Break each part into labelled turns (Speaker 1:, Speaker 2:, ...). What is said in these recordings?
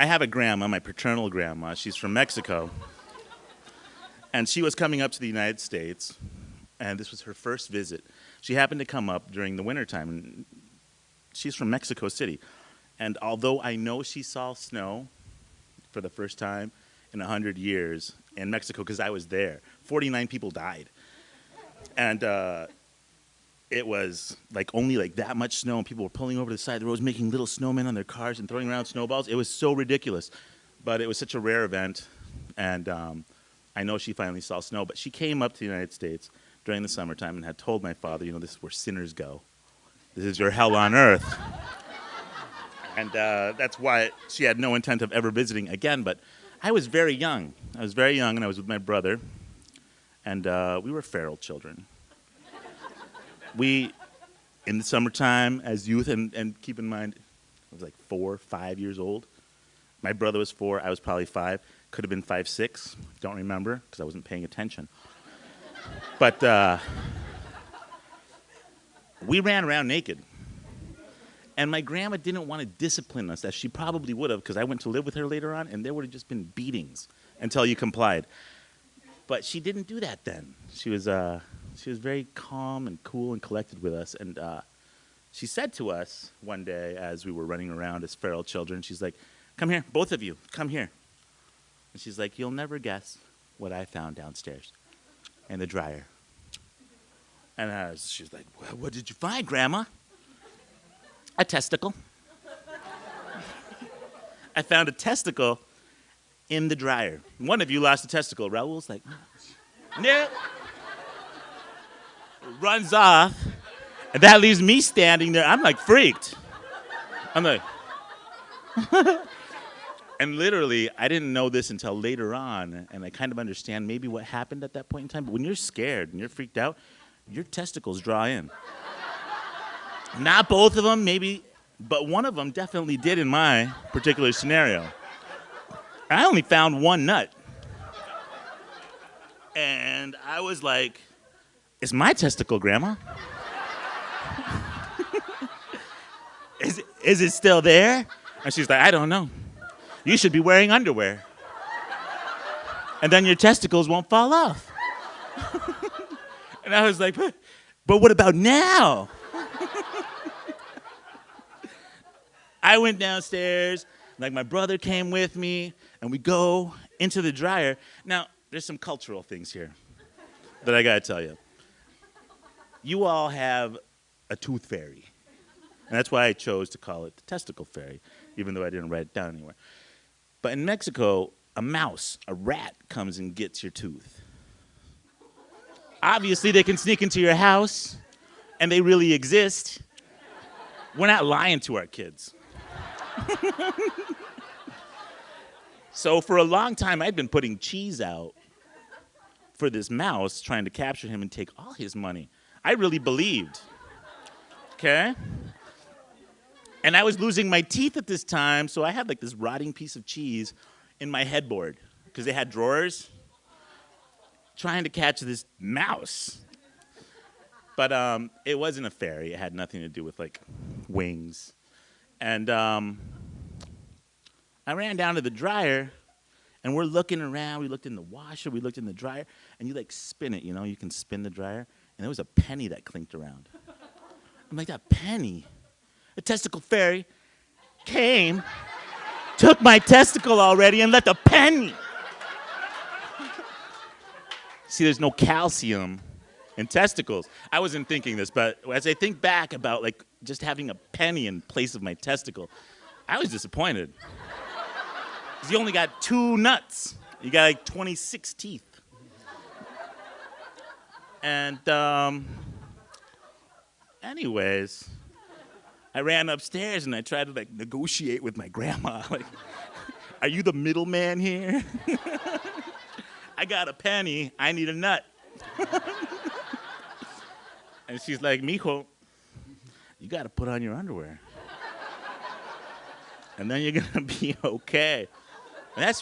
Speaker 1: I have a grandma, my paternal grandma. She's from Mexico. And she was coming up to the United States, and this was her first visit. She happened to come up during the wintertime, and she's from Mexico City. And although I know she saw snow for the first time in 100 years in Mexico, because I was there, 49 people died. And it was like only like that much snow, and people were pulling over to the side of the roads, making little snowmen on their cars and throwing around snowballs. It was so ridiculous. But it was such a rare event, and I know she finally saw snow. But she came up to the United States during the summertime and had told my father, you know, this is where sinners go. This is your hell on earth. And that's why she had no intent of ever visiting again. But I was very young. I was very young, and I was with my brother. And we were feral children. We, in the summertime, as youth, and keep in mind, I was like 4, 5 years old. My brother was 4. I was probably 5. Could have been 5, 6. Don't remember, because I wasn't paying attention. But we ran around naked. And my grandma didn't want to discipline us, as she probably would have, because I went to live with her later on, and there would have just been beatings until you complied. But she didn't do that then. She was very calm and cool and collected with us. And she said to us one day as we were running around as feral children, she's like, come here, both of you, come here. And she's like, you'll never guess what I found downstairs in the dryer. And she's like, well, what did you find, Grandma? A testicle. I found a testicle in the dryer. One of you lost a testicle. Raul's like, no. Runs off, and that leaves me standing there. I'm like freaked. I'm like, and literally, I didn't know this until later on, and I kind of understand maybe what happened at that point in time. But when you're scared and you're freaked out, your testicles draw in. Not both of them, maybe, but one of them definitely did in my particular scenario. I only found one nut. And I was like, it's my testicle, Grandma. Is it still there? And she's like, I don't know. You should be wearing underwear. And then your testicles won't fall off. And I was like, but what about now? I went downstairs, like my brother came with me, and we go into the dryer. Now, there's some cultural things here that I gotta tell you. You all have a tooth fairy, and that's why I chose to call it the testicle fairy, even though I didn't write it down anywhere. But in Mexico, a mouse, a rat, comes and gets your tooth. Obviously, they can sneak into your house, and they really exist. We're not lying to our kids. So for a long time, I'd been putting cheese out for this mouse, trying to capture him and take all his money. I really believed, okay? And I was losing my teeth at this time, so I had like this rotting piece of cheese in my headboard, because they had drawers, trying to catch this mouse. But it wasn't a fairy. It had nothing to do with like wings. And I ran down to the dryer, and we're looking around. We looked in the washer. We looked in the dryer. And you, like, spin it, you know? You can spin the dryer. And there was a penny that clinked around. I'm like, that penny? The testicle fairy came, took my testicle already, and left a penny. See, there's no calcium in testicles. I wasn't thinking this, but as I think back about, like, just having a penny in place of my testicle, I was disappointed. Because you only got 2 nuts. You got like 26 teeth. And anyways, I ran upstairs and I tried to like negotiate with my grandma. Like, are you the middleman here? I got a penny. I need a nut. And she's like, mijo, you got to put on your underwear. And then you're going to be okay. And that's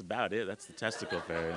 Speaker 1: about it. That's the testicle fairy.